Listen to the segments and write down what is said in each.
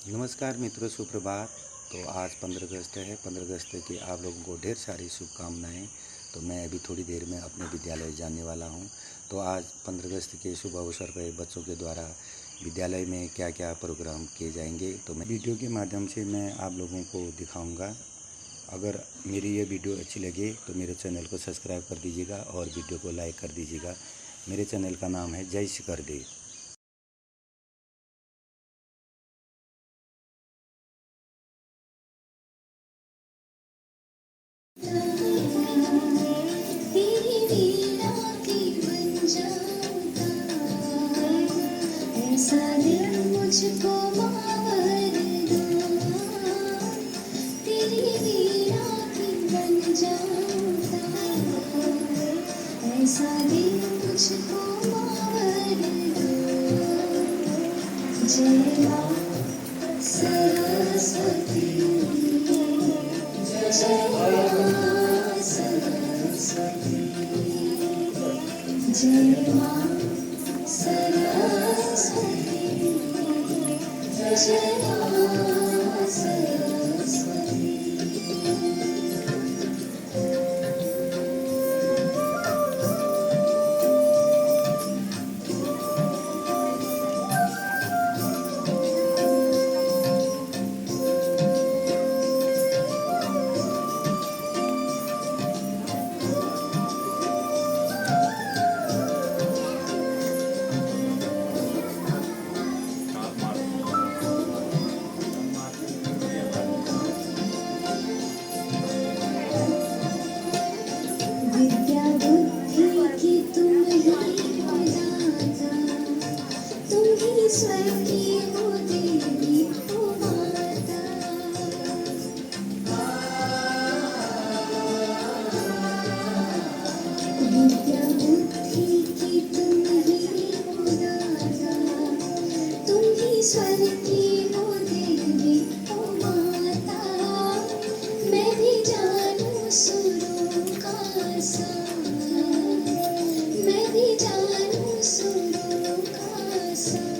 नमस्कार मित्रों, सुप्रभात। तो आज 15 अगस्त है। 15 अगस्त की आप लोगों को ढेर सारी शुभकामनाएं। तो मैं अभी थोड़ी देर में अपने विद्यालय जाने वाला हूं। तो आज 15 अगस्त के शुभ अवसर पर बच्चों के द्वारा विद्यालय में क्या क्या प्रोग्राम किए जाएंगे, तो मैं वीडियो के माध्यम से मैं आप लोगों को दिखाऊँगा। अगर मेरी ये वीडियो अच्छी लगे तो मेरे चैनल को सब्सक्राइब कर दीजिएगा और वीडियो को लाइक कर दीजिएगा। मेरे चैनल का नाम है जय शिकर दे। तेरी वीणा की बन जाऊंगा, ऐसा दिल मुझको मावर दो। तेरी वीणा की बन जाऊंगा, ऐसा दिल मुझको मावर दो। जय माँ सरस्वती, जय माँ सरस्वती, जय माँ सरस्वती, जय माँ सरस्वती। विद्या बुद्धि की तुम ही हो दाता, तुम ही स्वर्ग की हो देवी हो माता। विद्या बुद्धि की तुम ही हो दाता, तुम ही स्वर्ग की हो देवी हो माता। मैं भी जानू सुरों का सार, मैं भी जानू सुरों का सार।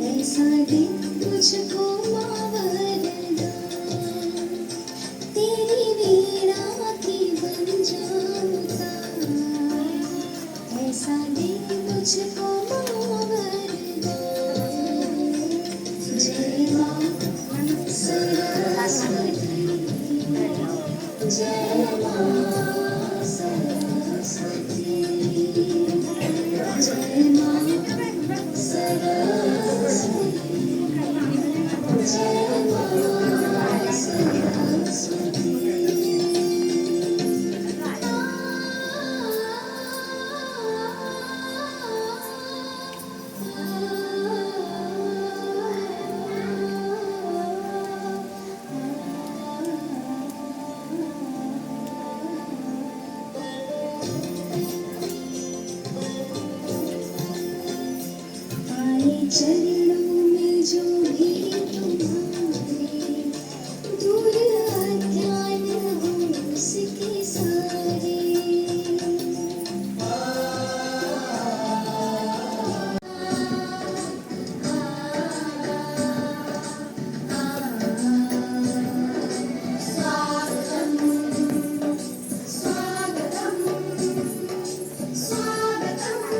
ऐसा दिन मुझको मावर दा, तेरी वीणा की बन जाऊंगा, ऐसा दिन मुझको मावर दा। जय माँ सरस्वती, जय माँ सरस्वती, जय माँ सरस्वती, जय माँ सरस्वती। आए चरणों में जो भी तुम्हारे, दूर अज्ञान हो उसके सारे। स्वागतम् स्वागतम् स्वागतम्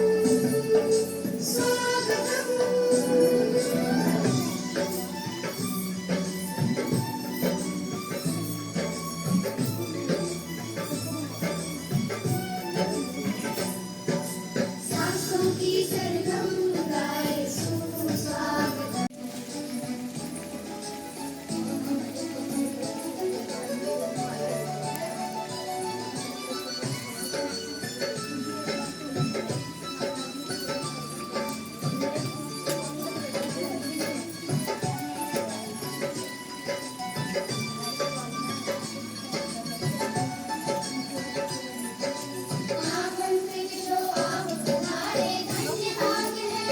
सांसों की सरगम गाए सुस्वागतम्। आंगन में जो आप पधारे, धन्य भाग्य है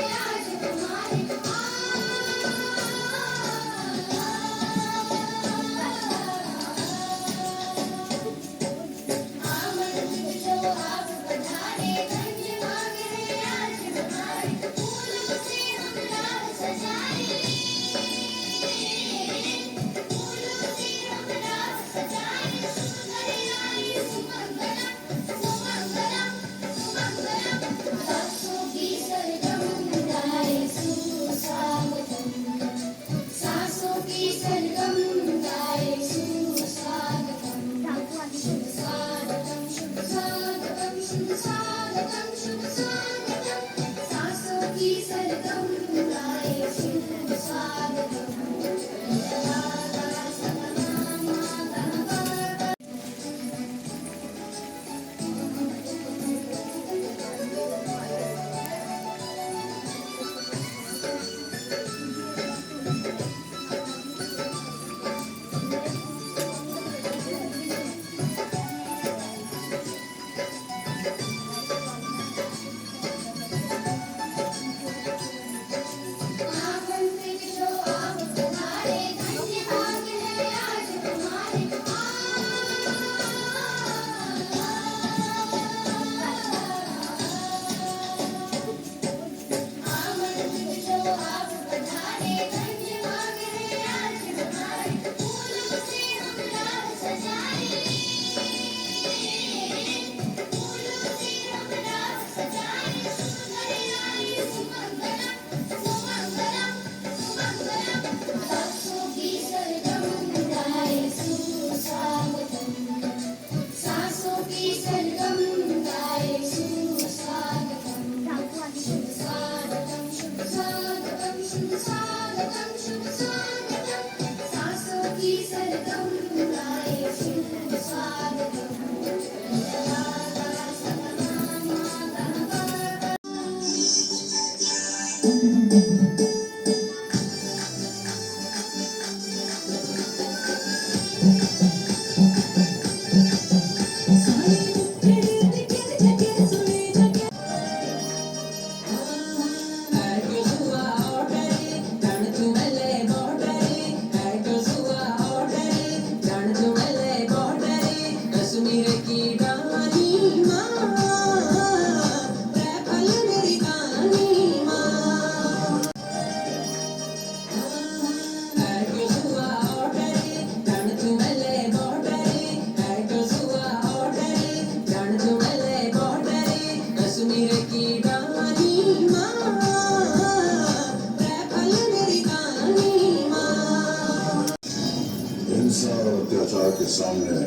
सामने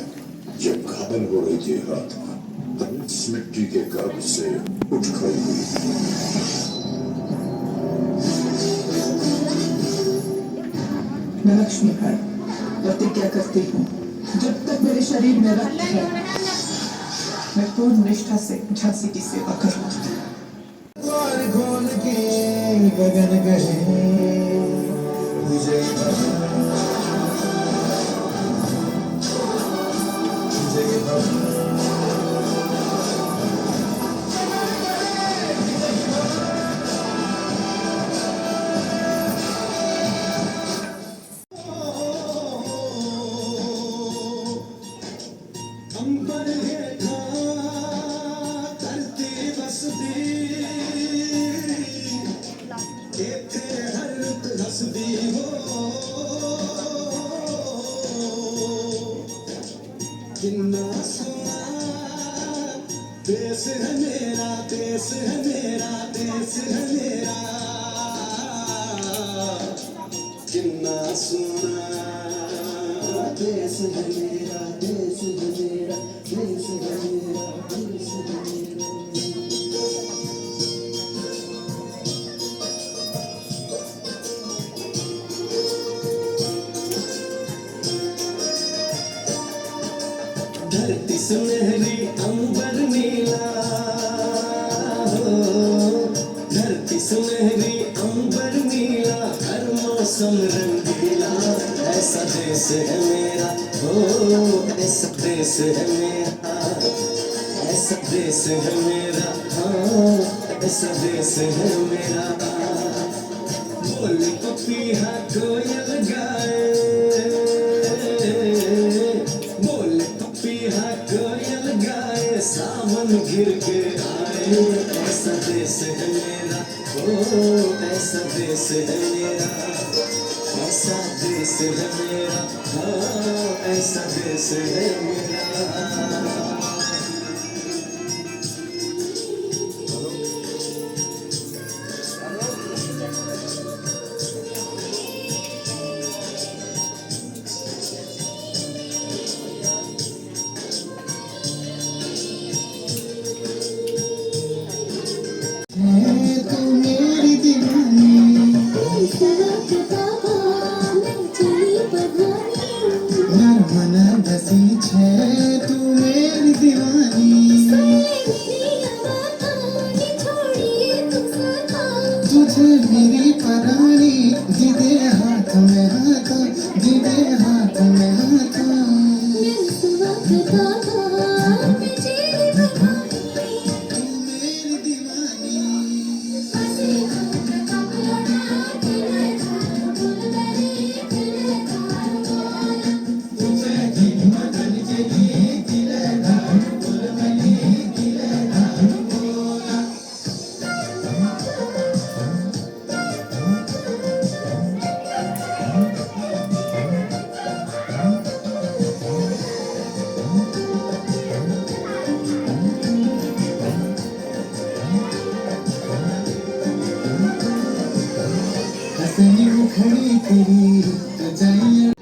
जब घायल हो रही थी आत्मा, तब इस मिट्टी के गर्भ से उठ खड़ी हुई। मैं लक्ष्मी है, प्रतिज्ञा करती हूँ जब तक मेरे शरीर में रक्त है मैं पूर्ण निष्ठा से झांसी की सेवा करूँगी। खोल के गगन कहे विजय कितना सोना देश है मेरा, देश है मेरा, देश है मेरा, कितना सोना देश है मेरा, देश है मेरा, देश है मेरा, देश है मेरा। धरती सुनहरी अंबर नीला, धरती सुनहरी अंबर नीला, हर मौसम रंगीला, ऐसा देश है मेरा, हो ऐसा देश है मेरा, ऐसा देश है मेरा, हाँ ऐसा देश है मेरा। बोले पपीहा कोयल गाए, बोले पपीहा कोयल गाए, सावन घिर के आए, ऐसा देश है मेरा, ओ ऐसा देश है मेरा, ऐसा देश है मेरा, हाँ ऐसा देश है मेरा। मेरी परानी जिदे हाथ में हाथ, जिदे हाथ में हाथ, तू मेरी दीवानी। हंसनी मुखड़ी तेरी तो जाइए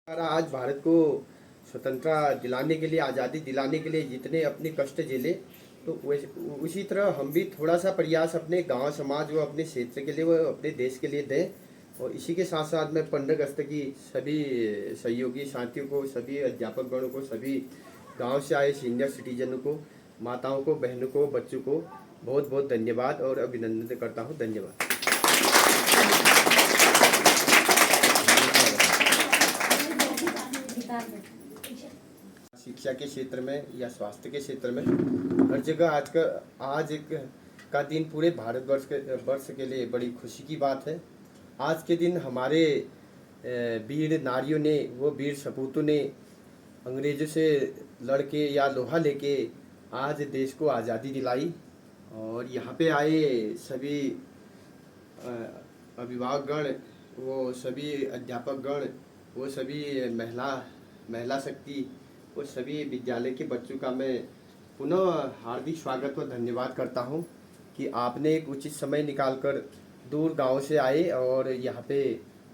हमारा आज भारत को स्वतंत्रता दिलाने के लिए, आज़ादी दिलाने के लिए जितने अपने कष्ट झेले, तो उसी तरह हम भी थोड़ा सा प्रयास अपने गांव समाज व अपने क्षेत्र के लिए व अपने देश के लिए दें। और इसी के साथ साथ मैं 15 अगस्त की सभी सहयोगी साथियों को, सभी अध्यापक गणों को, सभी गांव से आए सीनियर सिटीजन को, माताओं को, बहनों को, बच्चों को बहुत बहुत धन्यवाद और अभिनंदन करता हूँ। धन्यवाद। शिक्षा के क्षेत्र में या स्वास्थ्य के क्षेत्र में हर जगह आज एक का दिन पूरे वर्ष के लिए बड़ी खुशी की बात है। आज के दिन हमारे वीर नारियों ने, वो वीर सपूतों ने अंग्रेजों से लड़के या लोहा लेके आज देश को आज़ादी दिलाई। और यहाँ पे आए सभी अभिभावकगण, वो सभी अध्यापकगण, वो सभी महिला शक्ति, वो सभी विद्यालय के बच्चों का मैं पुनः हार्दिक स्वागत व धन्यवाद करता हूँ कि आपने एक उचित समय निकालकर दूर गांव से आए और यहाँ पे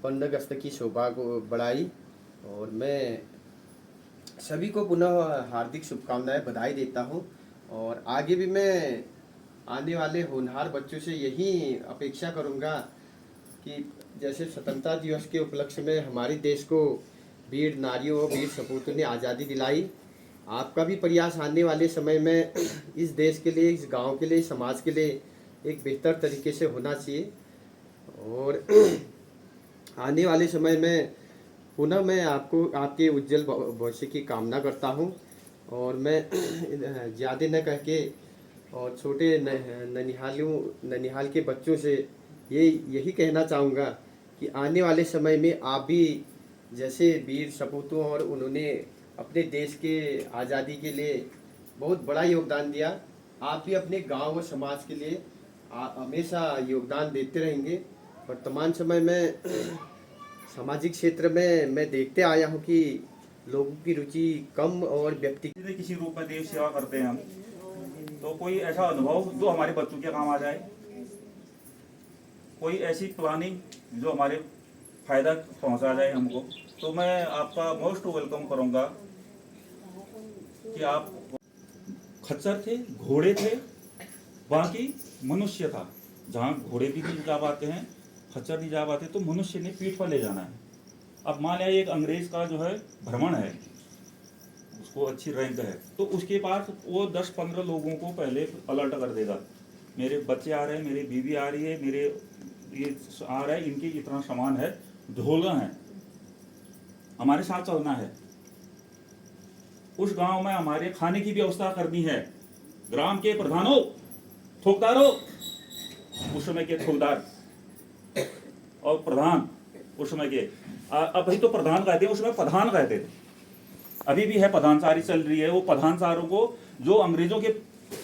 15 अगस्त की शोभा को बढ़ाई। और मैं सभी को पुनः हार्दिक शुभकामनाएं, बधाई देता हूँ। और आगे भी मैं आने वाले होनहार बच्चों से यही अपेक्षा करूँगा कि जैसे स्वतंत्रता दिवस के उपलक्ष्य में हमारे देश को वीर नारियों और वीर सपूतों ने आज़ादी दिलाई, आपका भी प्रयास आने वाले समय में इस देश के लिए, इस गांव के लिए, समाज के लिए एक बेहतर तरीके से होना चाहिए। और आने वाले समय में पुनः मैं आपको आपके उज्जवल भविष्य की कामना करता हूं। और मैं ज़्यादा न कह के और छोटे ननिहाल के बच्चों से यही कहना चाहूँगा कि आने वाले समय में आप भी जैसे वीर सपूतों और उन्होंने अपने देश के आज़ादी के लिए बहुत बड़ा योगदान दिया, आप भी अपने गांव व समाज के लिए हमेशा योगदान देते रहेंगे। वर्तमान समय में सामाजिक क्षेत्र में मैं देखते आया हूं कि लोगों की रुचि कम और व्यक्ति किसी रूप में देश सेवा करते हैं हम, तो कोई ऐसा अनुभव जो हमारे बच्चों के काम आ जाए, कोई ऐसी प्लानिंग जो हमारे फायदा पहुंचा जाए हमको, तो मैं आपका मोस्ट वेलकम करूंगा कि आप खच्चर थे, घोड़े थे, बाकी मनुष्य था। जहाँ घोड़े भी नहीं जा पाते हैं, खच्चर नहीं जा पाते, तो मनुष्य ने पीठ पर ले जाना है। अब मान लिया एक अंग्रेज का जो है भ्रमण है, उसको अच्छी रैंक है, तो उसके पास वो 10-15 लोगों को पहले अलर्ट कर देगा, मेरे बच्चे आ रहे हैं, मेरी बीवी आ रही है, मेरे ये आ रहा है, इनके इतना सामान है, ढोलना है, हमारे साथ चलना है। उस गांव में हमारे खाने की व्यवस्था करनी है। ग्राम के प्रधानों, ठोकदारों, उस समय के ठोकदार और प्रधान उस समय के, अभी तो प्रधान कहते हैं, उस समय प्रधान कहते थे, अभी भी है प्रधानसारी चल रही है। वो प्रधानसारों को जो अंग्रेजों के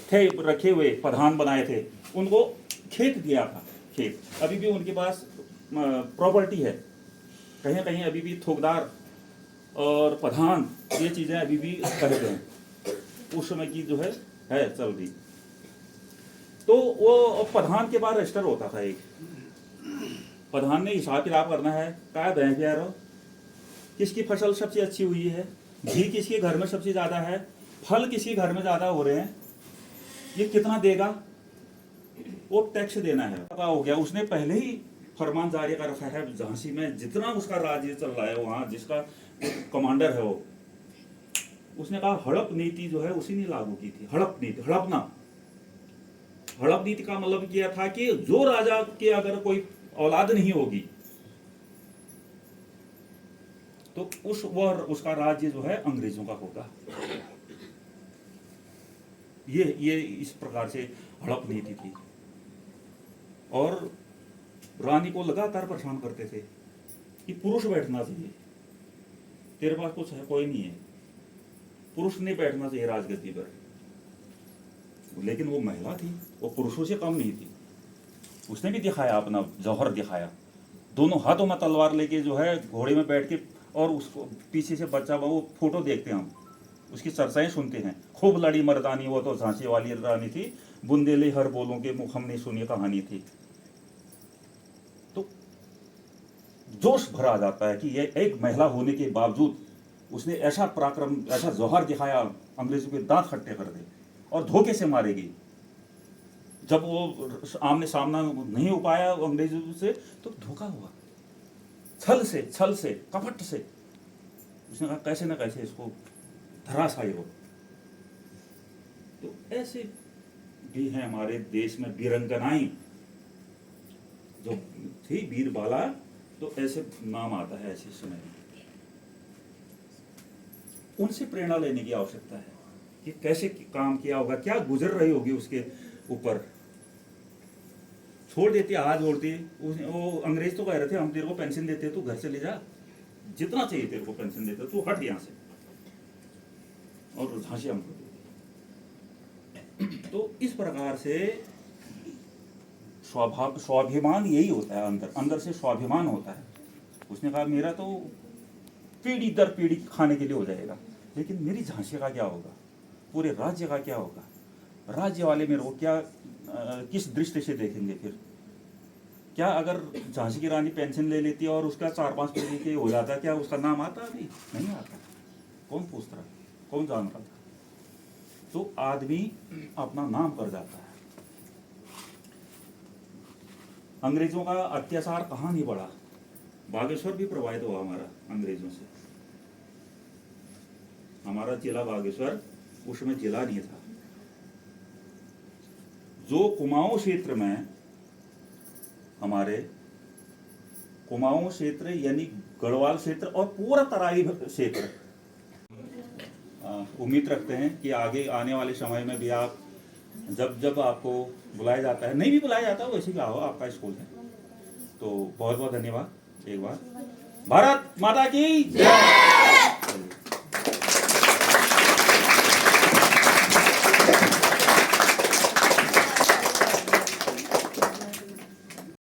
थे रखे हुए प्रधान बनाए थे, उनको खेत दिया था। खेत अभी भी उनके पास प्रॉपर्टी है, कहीं कहीं अभी भी ठोकदार और प्रधान ये चीज़ें अभी भी कहते हैं, उस समय की जो है चल रही। तो वो प्रधान के पास रजिस्टर होता था एक, प्रधान ने हिसाब किताब करना है, क्या बैंक यारो किसकी फसल सबसे अच्छी हुई है, घी किसके घर में सबसे ज्यादा है, फल किसके घर में ज्यादा हो रहे हैं, ये कितना देगा, वो टैक्स देना है। पता हो गया, उसने पहले ही फरमान जारी कर रखा है, झांसी में जितना उसका राज्य चल रहा है वहां जिसका कमांडर है वो, उसने कहा हड़प नीति जो है उसी ने लागू की थी। हड़प नीति, हड़प नीति का मतलब किया था कि जो राजा के अगर कोई औलाद नहीं होगी तो उसका राज्य जो है अंग्रेजों का होगा। ये इस प्रकार से हड़प नीति थी। और रानी को लगातार परेशान करते थे कि पुरुष बैठना चाहिए, तेरे पास कुछ है, कोई नहीं है, पुरुष नहीं बैठना चाहिए राजगद्दी पर। लेकिन वो महिला थी, वो पुरुषों से कम नहीं थी। उसने भी दिखाया, अपना जौहर दिखाया, दोनों हाथों में तलवार लेके जो है घोड़े में बैठ के, और उसको पीछे से बच्चा, वो फोटो देखते हैं हम, उसकी चर्चाएं सुनते हैं, खूब लड़ी मर्दानी, वो तो झांसी वाली रानी थी, बुंदेली हर बोलों के मुख हमने सुनी कहानी थी। तो जोश भरा जाता है कि ये एक महिला होने के बावजूद उसने ऐसा पराक्रम, ऐसा जौहर दिखाया, अंग्रेजों के दांत खट्टे कर दे और धोखे से मारेगी। जब वो आमने सामना नहीं हो पाया अंग्रेजों से तो धोखा हुआ, छल से कपट से उसने कहा कैसे ना कैसे इसको धराशायी हो। तो ऐसे भी हैं हमारे देश में वीरंगनाएं जो थी, वीरबाला, तो ऐसे नाम आता है ऐसे समय में। उनसे प्रेरणा लेने की आवश्यकता है कि कैसे काम किया होगा, क्या गुजर रही होगी उसके ऊपर। छोड़ देती, हाथ जोड़ती, वो अंग्रेज तो कह रहे थे हम तेरे को पेंशन देते, तू घर से ले जा, जितना चाहिए तेरे को पेंशन देते, तू हट यहाँ से, और झांसी हमको दे। तो इस प्रकार से स्वाभिमान यही होता है, अंदर से स्वाभिमान होता है। उसने कहा मेरा तो पीढ़ी दर पीढ़ी खाने के लिए हो जाएगा, लेकिन मेरी झांसी का क्या होगा, पूरे राज्य का क्या होगा, राज्य वाले मेरे को क्या किस दृष्टि से देखेंगे। फिर क्या अगर झांसी की रानी पेंशन ले लेती और उसका 4-5 पीढ़ी के हो जाता, क्या उसका नाम आता? अभी नहीं आता, कौन पूछता, कौन जानता था। तो आदमी अपना नाम कर जाता है। अंग्रेजों का अत्याचार कहाँ नहीं बढ़ा, बागेश्वर भी प्रभावित हुआ हमारा अंग्रेजों से। हमारा जिला बागेश्वर उसमें जिला नहीं था। जो कुमाऊं क्षेत्र में, हमारे कुमाऊं क्षेत्र यानी गढ़वाल क्षेत्र और पूरा तराई क्षेत्र, उम्मीद रखते हैं कि आगे आने वाले समय में भी आप जब आपको बुलाया जाता है, नहीं भी बुलाया जाता वैसे भी आओ, आपका स्कूल है। तो बहुत बहुत धन्यवाद एक बार। भारत माता की जय।